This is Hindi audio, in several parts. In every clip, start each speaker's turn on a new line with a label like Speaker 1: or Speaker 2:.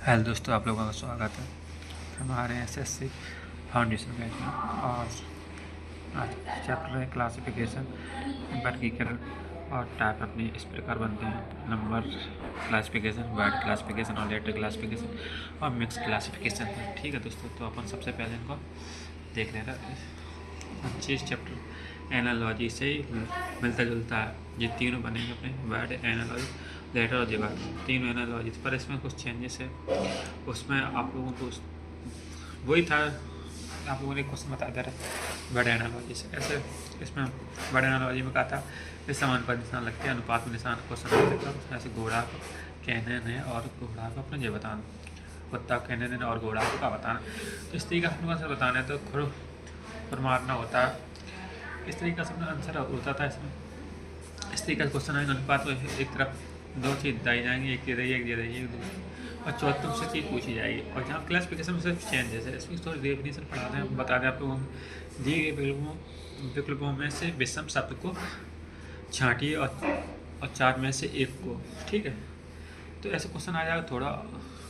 Speaker 1: हेलो दोस्तों, आप लोगों का स्वागत है हमारे एसएससी फाउंडेशन बैच में। और आज चैप्टर है क्लासिफिकेशन, वर्गीकरण और टाइप अपने इस प्रकार बनते हैं: नंबर क्लासिफिकेशन, वर्ड क्लासिफिकेशन और लेटर क्लासिफिकेशन और मिक्स क्लासिफिकेशन। ठीक है दोस्तों, तो अपन सबसे पहले इनको देख लेते हैं। अच्छी चैप्टर एनालॉजी से ही मिलता जुलता है। ये तीनों बनेंगे अपने: वर्ड, एनालॉजी, लेटर और दिवार, तीनों एनालॉजी। पर इसमें कुछ चेंजेस है। उसमें आप लोगों को वही था, आप लोगों ने क्वेश्चन बता दे रहे वर्ड एनालॉजी से कैसे। इसमें वर्ड एनालॉजी में कहा था इस समान पर निशान लगते हैं, अनुपात में निशान क्वेश्चन आ सकता है। ऐसे घोड़ा को कहने है और घोड़ा को अपने ये बताना, कुत्ता कहने है और घोड़ा को का बताना। तो इस तरीके से आंसर बताना है तो खुर मारना होता है। इस तरीके से अपना आंसर होता था इसमें। इस तरीके का क्वेश्चन आएगा, अनुपात में एक तरफ दो चीज़ दी जाएंगी, एक दे रही है, एक दे रही है, और चौथी तुमसे चीज़ पूछी जाएगी। और जहाँ क्लासिफिकेशन में सिर्फ चेंजेस है, इसमें थोड़ी डेफिनेशन पढ़ाते हैं, बता दें आप लोगों को। दिए गए विकल्पों में से विषम शब्द को छांटिए और चार में से एक को। ठीक है, तो ऐसे क्वेश्चन आ जाएगा। थोड़ा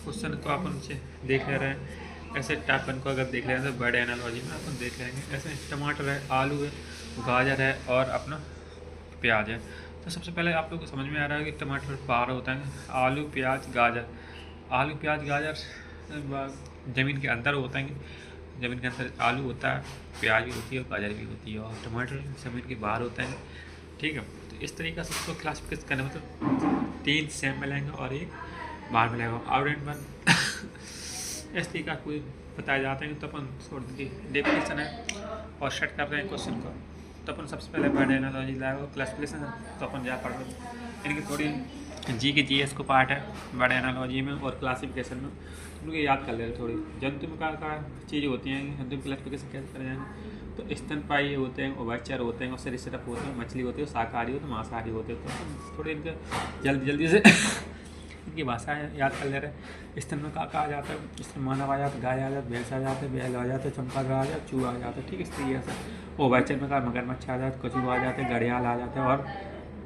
Speaker 1: क्वेश्चन को अपन से देख ले रहे हैं। ऐसे टाइप को अगर देख रहे हैं तो वर्ड एनालॉजी में अपन देख लेंगे। ऐसे टमाटर है, आलू है, गाजर है और अपना प्याज है। तो सबसे पहले आप लोग को समझ में आ रहा है कि टमाटर बाहर होता है, आलू प्याज गाजर। आलू प्याज गाजर ज़मीन के अंदर होता है, ज़मीन के अंदर आलू होता है, प्याज भी होती है और गाजर भी होती है, और टमाटर ज़मीन के बाहर होता है। ठीक है, तो इस तरीके से इसको क्लासिफिकेशन करने में तो तीन सेम मिलेंगे और एक बाहर मिलेगा। आउटलाइन इस तरीका कोई बताया जाता है तो अपन छोड़ दी डेफिनेशन है और सेट कर रहे हैं क्वेश्चन को। तो अपन सबसे पहले वर्ड एनालॉजी लाएगा, क्लासिफिकेशन तो अपन जा पढ़ रहे हैं। इनकी थोड़ी जीएस को पार्ट है वर्ड एनालॉजी में और क्लासिफिकेशन में, उनको याद कर ले रहे थोड़ी। जंतु में का चीज़ें होती हैं, जंतु क्लासिफिकेशन कैसे कर जाएंगे। तो स्तनपायी होते हैं, उभयचर होते हैं, और सरीसृप होते हैं, मछली होती है, शाकाहारी होते हैं, मांसाहारी होते हैं। तो थोड़े इनके जल्दी से इनकी भाषा याद कर ले रहे। स्तन में का आ जाता है, स्तन मानव आ जाता है, गाय आ जाता है, भैंस आ जाता है, बैल आ जाता है, चमगादड़ आ जाता है, चूहा आ जाता है। ठीक है, इस तरीके से। उभयचर में का मगरमच्छ आ जाता है, कछुआ आ जाता है, घड़ियाल आ जाता है और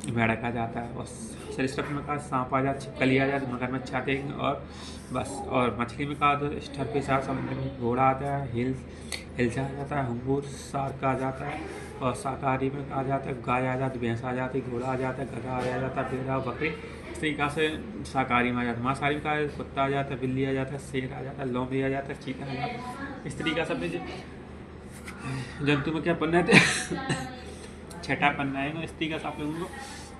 Speaker 1: मेढक आ जाता है। और सरीसृप में का सांप आ जाता है, छिपकली आ जाती है, मगरमच्छ आते हैं और बस। और मछली में का स्टरफिश आ, समुद्र में घोड़ा आता है, हिल्सा आ जाता है, हंगूर शार्क आ जाता है। और शाकाहारी में आ जाता है, गाय आ जाती है, भैंस आ जाती है, घोड़ा आ जाता है, गधा आ जाता है, भेड़ा, बकरी। इस तरीक़ा से शाकाहारी में आ जाता है। मांसाहारी में का कुत्ता आ जाता है, बिल्ली आ जाता है, शेर आ जाता है, लोमड़ी आ जाता है, चीता आ जाता है। इस तरीक़ा से अपने जंतु में क्या पढ़ना है छठा पन्ना है। इस तरीके से आप लोगों को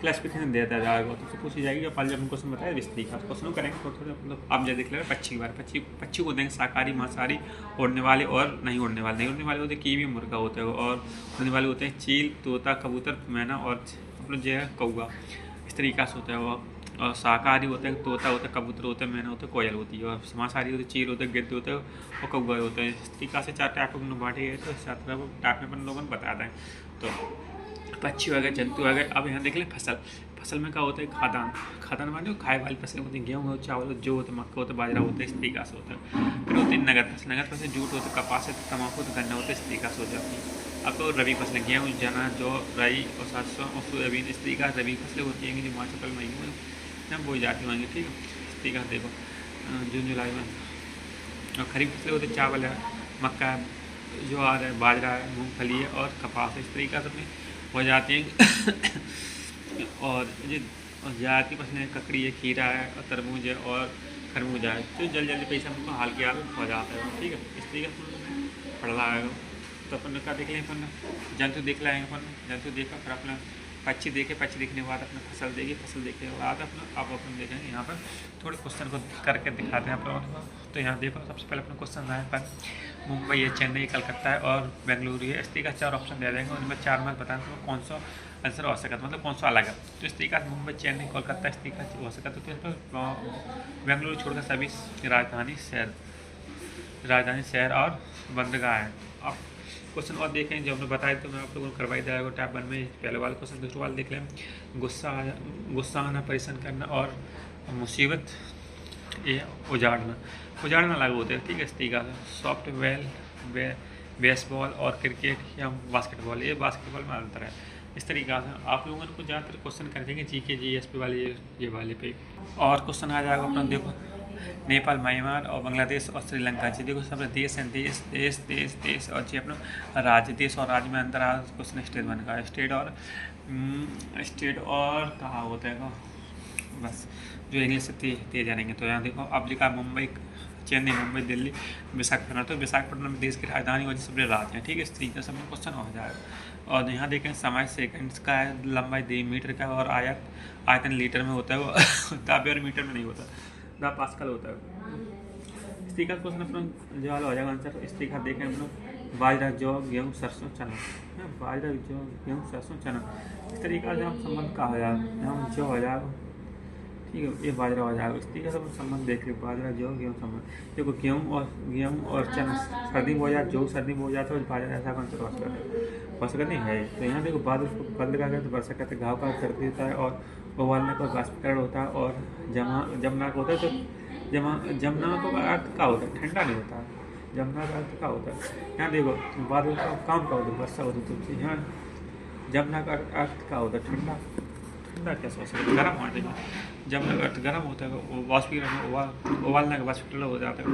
Speaker 1: क्लासिफिकेशन देता जाएगा, तो पूछी जाएगी। और जब क्वेश्चन बताया इस तरीके से क्वेश्चन करेंगे तो थोड़े मतलब आप जब देख लेंगे पक्षी के बारे में। पक्षी को देंगे शाकाहारी, मांसाहारी, उड़ने वाले और नहीं उड़ने वाले। नहीं उड़ने वाले होते कीवी, मुर्गा होते हैं, और उड़ने वाले होते हैं चील, तोता, कबूतर, मैना और अपना जो है कौवा। इस तरीक़ा से होता है वो। और शाकाहारी होते हैं तोता होता है, कबूतर होते हैं, मैना होता है, कोयल होती है। और मांसाहारी होते हैं चील होते हैं, गिद्ध होते हैं और कौवा होते हैं। इस तरीक़ा से चार टाइप में बांटे गए। तो चार टाइप में अपन लोगों ने बता दें। तो पक्षी वगैरह, जंतु वगैरह। अब यहाँ देख लें फसल में क्या होता है, खादान माने खाए वाली फसलें होती हैं, गेहूँ, चावल, जो होते हैं, मक्का होता है, बाजरा होता है। इस तरीक़ा से होता है। फिर होती है नगद फसल, जूट होता है, कपास है, तम्बाकू, गन्ना होता है। इस तरीक़ा से हो जाती है। अब तो रबी फसलें गेहूँ, चना, जौ, राई और सरसों और सोयाबीन। इस तरीक़ा से रबी फसलें होती हैं जो मार्च अप्रैल मई में बोई जाती होंगी। ठीक है, इस तरीक़ा से देखो जून जुलाई में। और खरीफ फसलें होती है, चावल है, मक्का है, ज्वार है, बाजरा है, मूँगफली है और कपास है। इस तरीक़ा से अपनी हो जाती हैं। और ज़्यादाती फसलें ककड़ी है, खीरा है और तरबूज है और खरबूजा है। तो जल्दी पैसा हमको हाल के हाल हो जाता है। ठीक है, इस तरीके से पढ़ रहा है। तो अपन का देख लें, अपन जंतु देख लाएंगे। अपन जंतु देखा, फिर अपना पक्षी देखे, पक्षी देखने के बाद अपना फसल देखी, फसल देखने के बाद अपना अब अपन देखेंगे। यहाँ पर थोड़े क्वेश्चन को करके दिखाते हैं आप लोगों को। तो यहाँ देखो, सबसे पहले अपना क्वेश्चन आए पर मुंबई है, चेन्नई, कलकत्ता है और बेंगलुरु है। इस तरीके का चार ऑप्शन दे देंगे, उनमें चार मार्क्स बताएं तो कौन सा आंसर हो सकता है, मतलब कौन सा अलग है। तो इस तरीके से मुंबई, चेन्नई, कोलकाता इस तरीके से हो सकता है। तो इस पर बेंगलुरु छोड़कर सभी राजधानी शहर और बंदरगाह है। अब क्वेश्चन और देखें जो हमने बताया, तो मैं आप लोगों को करवाई जाएगा। टाइप 1 में पहले वाला क्वेश्चन, दूसरे वाला देख लें। गुस्सा आना, परेशान करना और मुसीबत ये उजाड़ना लागू होते हैं। ठीक है, इस तरीका से। सॉफ्टवेयर, बेसबॉल और क्रिकेट या बास्केटबॉल, ये बास्केटबॉल में अंतर है। इस तरीका से आप लोगों को ज़्यादातर क्वेश्चन कर देंगे जीएस पे वाले, ये वाले पे। और क्वेश्चन आ जाएगा अपना देखो, नेपाल, म्यांमार और बांग्लादेश और श्रीलंका जी। देखो सब देश हैं, देश देश देश देश और जी अपना राज्य, देश और राज्य में अंतर क्वेश्चन स्टेट बन का स्टेट और कहाँ होता है बस जो इंग्लिश से तेज जानेंगे। तो यहाँ देखो अब लिखा मुंबई, चेन्नई, मुंबई, दिल्ली, विशाखापट्टनम। तो विशाखापट्टनम देश की राजधानी और सब राज्य हैं, ठीक है। इस तरीके से क्वेश्चन हो जाएगा। और यहाँ देखें समय सेकंड्स का है, लंबाई 2 मीटर का, और आयतन लीटर में होता है, वो दाबेर मीटर में नहीं होता, दा पास्कल होता है। इस तरीके का क्वेश्चन अपना जो हो जाएगा आंसर। इस तरीके देखें अपना बाजरा, जौ, गेहूँ, सरसों, चना। बाजरा, जौ, गेहूँ, सरसों, चना। इस तरीके से हम संबंध का हो जाएगा, यहाँ जौ हो जाएगा, ठीक है, ये बाजरा हो जाएगा। इस तरीके से अपन संबंध देख रहे, बाजरा, जौ, गेहूँ संबंध। देखो गेहूँ और चना सर्दी में हो जाए, जौ सर्दी में हो जाता है, बाजरा ऐसा आंसर हो सकता नहीं है। तो यहाँ देखो बादल को बंद का तो वर्षा कहते हैं, घाव का कर देता है, और उबालने का बाष्पीकरण होता है, और जमना का होता है। तो जमना का अर्थ क्या होता है, ठंडा नहीं होता। जमना का अर्थ क्या होता है, यहाँ देखो बादल का काम क्या होता है, वर्षा होती है। तो यहाँ जमना का अर्थ क्या होता है, ठंडा। ठंडा कैसे हो सकता है, गर्म होने देगा। जमना का अर्थ गर्म होता है, वाष्पीकरण उबालने का वाष्पीकरण हो जाता है।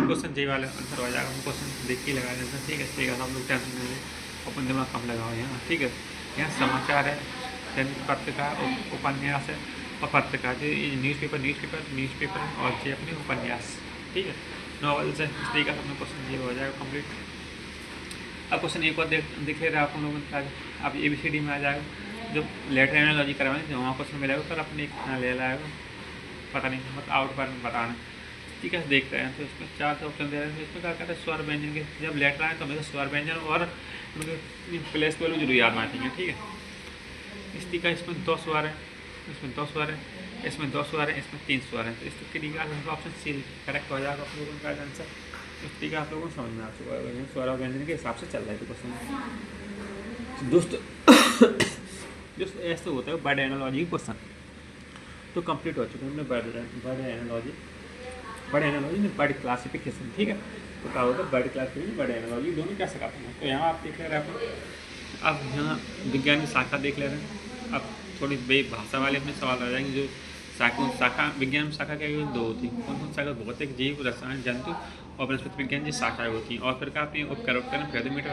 Speaker 1: क्वेश्चन जी वाले आंसर हो जाएगा। क्वेश्चन देख के लगाया जाता है, ठीक है। ठीक है, हम लोग टेंशन नहीं ले, अपन दिमाग कम लगाओ यहाँ, ठीक है। यहाँ समाचार है, दैनिक पत्रिका, उपन्यास है, और पत्रिका जो न्यूज़पेपर और जो अपने उपन्यास, ठीक है, नॉवेल्स है। इस तरीके से अपना क्वेश्चन ये हो जाएगा कंप्लीट। अब क्वेश्चन एक और देख ले रहे आप लोगों का, अब ABCD में आ जाएगा। जो लेटर एनालॉजी करवाएंगे वहाँ क्वेश्चन मिलेगा, पर अपने कितना ले लाएगा पता नहीं, मतलब आउट पर बताना, ठीक है। देखते हैं। तो इसमें 4 ऑप्शन दे रहे हैं। तो इसमें क्या कहते हैं, स्वर व्यंजन के जब लेटर आए तो हमें स्वर व्यंजन और प्लेस वैल्यू जरूर याद रखेंगे, ठीक है। इस तरीका इसमें 2 स्वर है, इसमें 2 स्वर है, इसमें 2 स्वर है, इसमें 3 स्वर है। तो इस तरीके से ऑप्शन सी करेक्ट हो जाएगा आप लोगों का आंसर। इस तरीके आप लोगों को समझ में आ चुका है, स्वर और व्यंजन के हिसाब से चल रहा है क्वेश्चन। दोस्तों ऐसे होता है वर्ड एनालॉजी क्वेश्चन। तो कंप्लीट हो चुके हैं हमने वर्ड एनालॉजी में वर्ड क्लासिफिकेशन, ठीक है। तो क्या होता है वर्ड क्लासिफिकेशन, वर्ड एनालॉजी दोनों क्या सिखाते हैं। तो यहाँ आप देख ले रहे हैं, अब यहाँ विज्ञान की शाखा देख ले रहे हैं। अब थोड़ी भाषा वाले अपने सवाल आ जाएंगे। जो शाखा विज्ञान शाखा क्या 2 होती है, कौन शाखा, भौतिक, जीव, रसायन, जंतु और वनस्पति विज्ञान जी शाखाएँ होती हैं। और फिर का अपनी उपकरण फेरोमीटर,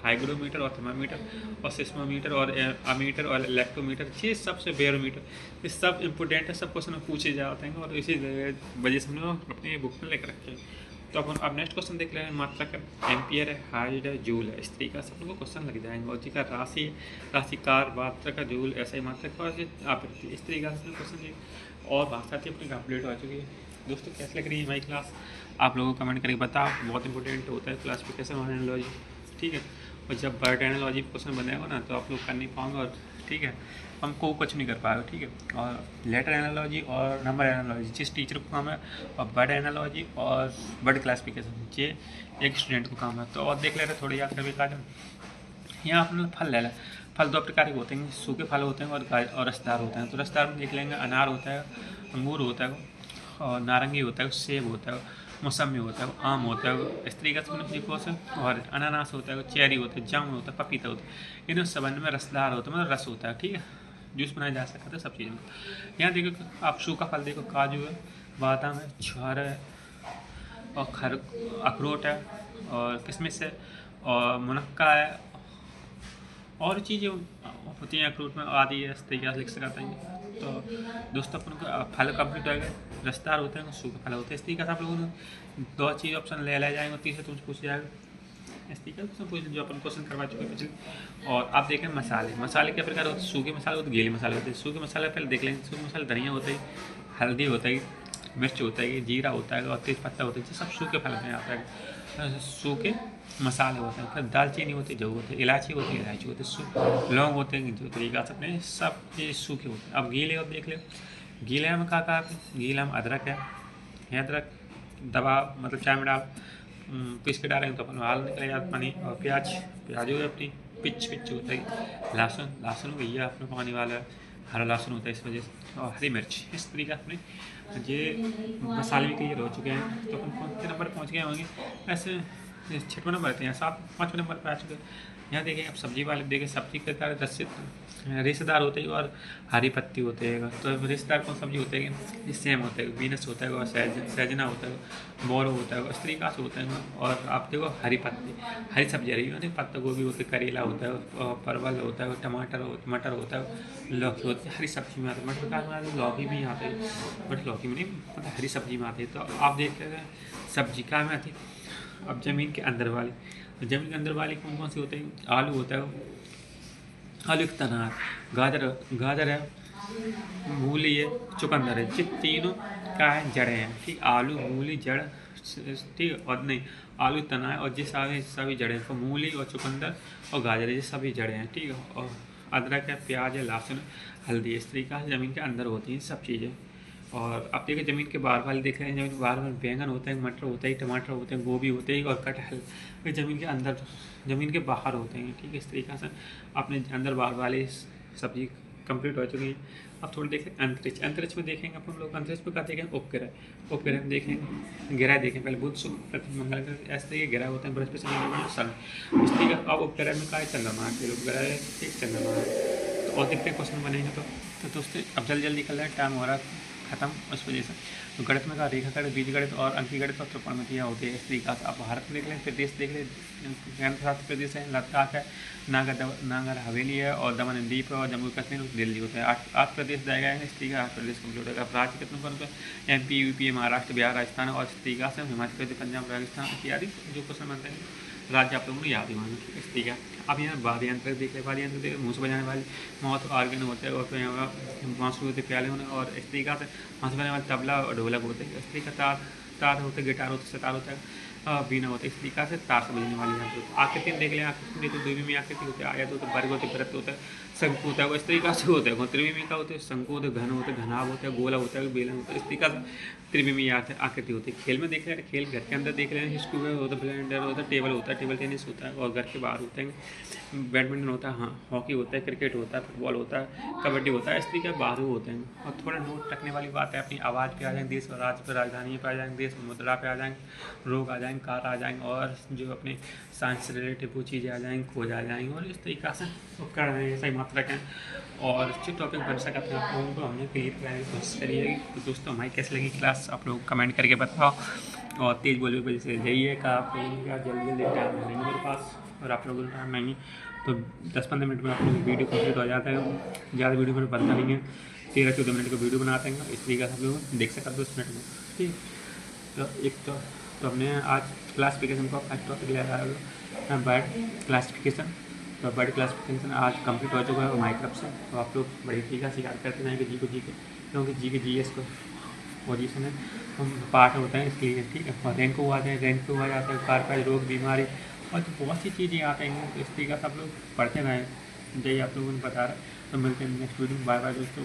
Speaker 1: हाइग्रोमीटर और थर्मामीटर और सिस्मोमीटर और अमीटर और इलेक्ट्रोमीटर, ये सबसे बैरोमीटर, ये सब इंपॉर्टेंट है, सब क्वेश्चन में पूछे जाते हैं। और इसी वजह से हमने अपने बुक में लेकर रखे हैं। तो अपन अब नेक्स्ट क्वेश्चन देख रहे हैं। मात्रा का एम्पियर है, हाइड है, जूल है। इस तरीके से अपन को क्वेश्चन लग जाएंगे। और जी का राशिकार, मात्रा का जूल, ऐसा ही मात्रा का आवृत्ति, इस तरीके से क्वेश्चन ये। और भाषा थी अपनी कंप्लीट हो चुकी है। दोस्तों कैसे लग रही है हमारी क्लास, आप लोगों को कमेंट करके बताओ। बहुत इंपॉर्टेंट होता है क्लासिफिकेशन और एनालॉजी, ठीक है। और जब वर्ड एनालॉजी क्वेश्चन बनेगा ना तो आप लोग कर नहीं पाओगे, और ठीक है हमको कुछ नहीं कर पाएगा, ठीक है। और लेटर एनालॉजी और नंबर एनालॉजी जिस टीचर को काम है, और वर्ड एनालॉजी और वर्ड क्लासिफिकेशन ये एक स्टूडेंट को काम है। तो और देख ले रहे थोड़ी याद करके काजम। यहाँ अपने फल ले लें। फल 2 प्रकार के होते हैं, सूखे फल होते हैं और रसदार होते हैं। तो रसदार में देख लेंगे अनार होता है, अंगूर होता है, और नारंगी होता है, सेब होता है, मौसमी होता है, आम होता है। इस तरीके से मैंने प्रिकॉशन। और अनानास होता है, चेरी होता है, जामुन होता है, पपीता होता है। इन्हें संबंध में रसदार होता है, मतलब रस होता है, ठीक है। जूस बनाया जा सकता है सब चीज़ों का। यहाँ देखो आप सूखा फल देखो, काजू है, बादाम है, छुहारा है, और अखरोट है, और किशमिश है, और मुनक्का है, और चीज़ें होती हैं अखरोट में आदि है। इस तरीके से लिख सकते हैं। तो दोस्तों अपन को फल कंप्लीट हो गए, रसदार होते हैं, सूखे फल होते हैं। इस तरीके से आप लोगों ने 2 चीज़ ऑप्शन ले जाएंगे, तीसरे तुमसे पूछ जाएगा। इस तरीके से पूछ जो अपन क्वेश्चन करवा चुके हैं पिछले। और आप देखें मसाले क्या प्रकार होते हैं, सूखे मसाले होते हैं, गीले मसाले होते हैं। सूखे मसाले पहले देख लेंगे। सूखे मसाले धनिया होता है, हल्दी होता है, मिर्च होता है, जीरा होता है, और तेज पत्ता होता है, ये सब सूखे फल में आता है। सूखे मसाले होते हैं। फिर दालचीनी होती है, जो होती है, इलायची होती है, लौंग होते हैं, जो तरीका से अपने सब ये सूखे होते हैं। अब गीले अब देख ले, गीले में कहा गीला में अदरक है, अदरक दबा मतलब चाय में डाल पीस के डालेंगे तो अपन हाल निकलेगा पानी। और प्याज हो गया अपनी पिच होता है, लहसुन भैया अपने पानी वाला हरा लहसुन होता है इस वजह से, और हरी मिर्च। इस तरीके अपने ये मसाले भी क्लियर हो चुके हैं। तो अपन कौन से नंबर पहुँच गए होंगे, ऐसे 6वें नंबर थे, 5वें नंबर पर आ चुके हैं। यहाँ देखिए आप सब्जी वाले देखिए सब्जी के कारण रेशेदार होते हैं और हरी पत्ती होते हैं। तो रेशेदार कौन सब्जी होते हैं, सेम होता है, बीनस होता है और सहजना होता है, मोरो होता है, इस तरीक़ा से होता है। और आप देखो हरी पत्ती, हरी सब्जी रही है, पत्ता गोभी होती है, करेला होता है, और परवल होता है, टमाटर मटर होता है, लौकी होती है। हरी सब्जी में आता है, मटर का लौकी भी आते हैं, बट लौकी में नहीं, मतलब हरी सब्जी में आती है। तो आप देख रहे हैं सब्जी कहाँ में आती है। अब ज़मीन के अंदर वाली, ज़मीन के अंदर वाली कौन कौन सी होते हैं, आलू होता है, आलू एक तना, गाजर है, मूली है, चुकंदर है, ये तीनों क्या है, जड़ें हैं। ठीक, आलू मूली जड़, ठीक, और नहीं आलू तना है और ये सभी जड़ें हैं। तो मूली और चुकंदर और गाजर है, ये सभी जड़ें हैं। ठीक है, और अदरक है, प्याज है, लहसुन, हल्दी, इस तरीक़ा से ज़मीन के अंदर होती हैं सब चीज़ें। और आप देखिए ज़मीन के बाहर वाले देख रहे हैं, ज़मीन के बाहर में बैंगन होता है, मटर होता है, टमाटर होते हैं, गोभी होते हैं और कटहल, ये ज़मीन के अंदर, ज़मीन के बाहर होते हैं। ठीक है, इस तरीक़ा से अपने अंदर बाहर वाले सब्जी कंप्लीट हो चुकी हैं। अब थोड़ी देखें अंतरिक्ष, अंतरिक्ष में देखेंगे अपन लोग, अंतरिक्ष में क्या देखेंगे, उपग्रह, उपग्रह में देखेंगे, ग्रह देखें पहले बुध शुक्र पृथ्वी मंगल, ऐसे तरीके ग्रह होते हैं, बृहस्पति शनि सन, इस तरीके। अब उपग्रह में क्या है, चंद्रमा है, फिर उपग्रह है, ठीक, चंद्रमा है। तो और कितने क्वेश्चन बनेंगे। तो दोस्तों अब जल्दी निकल रहा है, टाइम हो रहा है खत्म, उस वजह से। तो गणित में का रेखा गणित, बीज गणित और अंकी गणित और त्रिकोणमितियाँ होती है। इस तरीक़ा से आप भारत में देख लें, प्रदेश देख लें, केंद्र शासित प्रदेश है, लद्दाख है, नागर हवेली है, और दमन एंड दीप है, और जम्मू कश्मीर और दिल्ली होता है। आठ प्रदेश दिए गए हैं, इस तरीके 8 प्रदेश कम्प्लीट होगा। अब राज्य कितने पर MP UP महाराष्ट्र बिहार राजस्थान और इस तरीक़ा से हिमाचल प्रदेश पंजाब राजस्थान इत्यादि जो क्वेश्चन बनते हैं राज्य आप लोगों को याद ही मांगे, इस तरीका। अब यहाँ वाद्य यंत्र देख ले, वाद्य यंत्र देख, मुँह से बजाने वाली मौत आर्गन होते हैं, और फिर यहाँ बांसुरी होते, प्याले होने, और इस तरीका से बांसुरी बजाने वाले तबला और ढोलक होते हैं। इस तरीका तार होते, गिटार होते, सितार होता है, बीना होता है। इस तरीका से तार से बजने वाली यंत्र होती है। आकृति देख लें, आकृति देखो, द्विमीमीय आकृति होती है, आयत होता है, वर्ग होते, वृत्त होता है, शंकु होता है, इस तरीका से होता है। त्रिमीमीय का होते हैं, शंकु होते, घन होते, घनाभ होता है, गोला होता है, बेलन होता है, इस तरीका से त्रिमीमीय आकृति होती है। खेल में देख रहे हैं, खेल घर के अंदर देख रहे हैं, स्कूल होता है, ब्लेंडर होता है, टेबल होता है, टेबल टेनिस होता है, और घर के बाहर होते हैं बैडमिंटन होता है, हाँ, हॉकी होता है, क्रिकेट होता है, फुटबॉल होता है, कबड्डी होता है, इस तरीके बाहर होते हैं। और थोड़ा नोट रखने वाली बात है, अपनी आवाज़ पे आ जाएंगे, देश और राज्य पर, राजधानी पे आ जाएंगे, देश मुद्रा पे आ जाएंगे, रोग आ जाएंगे, कार आ जाएंगे, और जो अपने साइंस से रिलेटेड वो चीज़ें आ जाएंगी, खोज आ जाएंगी, और इस तरीक़ा से उपकरण हैं, सही मात्रा के। और जो टॉपिक बन सका था आप लोगों को हमने क्लियर कराने की कोशिश करी है। तो दोस्तों हमारी कैसी लगी क्लास, आप लोग कमेंट करके बताओ, और तेज़ बोलने की वजह से जाइए का आप लोगों का जल्दी टाइम नहीं मेरे पास, और आप लोगों का टाइम नहीं, तो 10-15 मिनट में आप लोग वीडियो कंप्लीट हो जाता है। ज़्यादा वीडियो में बनता नहीं है, 13-14 मिनट का वीडियो बनाते हैं, इस तरीके से आप लोग देख सकते 10 मिनट में, ठीक। तो एक तो हमने आज क्लासिफिकेशन का फर्स्ट टॉपिक ले रहा है, बर्ड क्लासिफिकेशन। तो बर्ड क्लासिफिकेशन आज कंप्लीट हो चुका है हमारी तरफ से। तो आप लोग बड़ी तरीके से याद करते जाएंगे जी को, क्योंकि जी के GS को पोजीशन है, हम पार्ट होते हैं इसलिए, ठीक है। और रैंक को आ जाए, रैंक को आ जाता है, कारपेज, रोग, बीमारी, और तो बहुत सी चीज़ें आते हैं। तो इस तरीके से आप लोग पढ़ते रहें, यही आप लोगों ने बता रहा है। तो मिलते हैं नेक्स्ट वीडियो में, बाय बाय दोस्तों।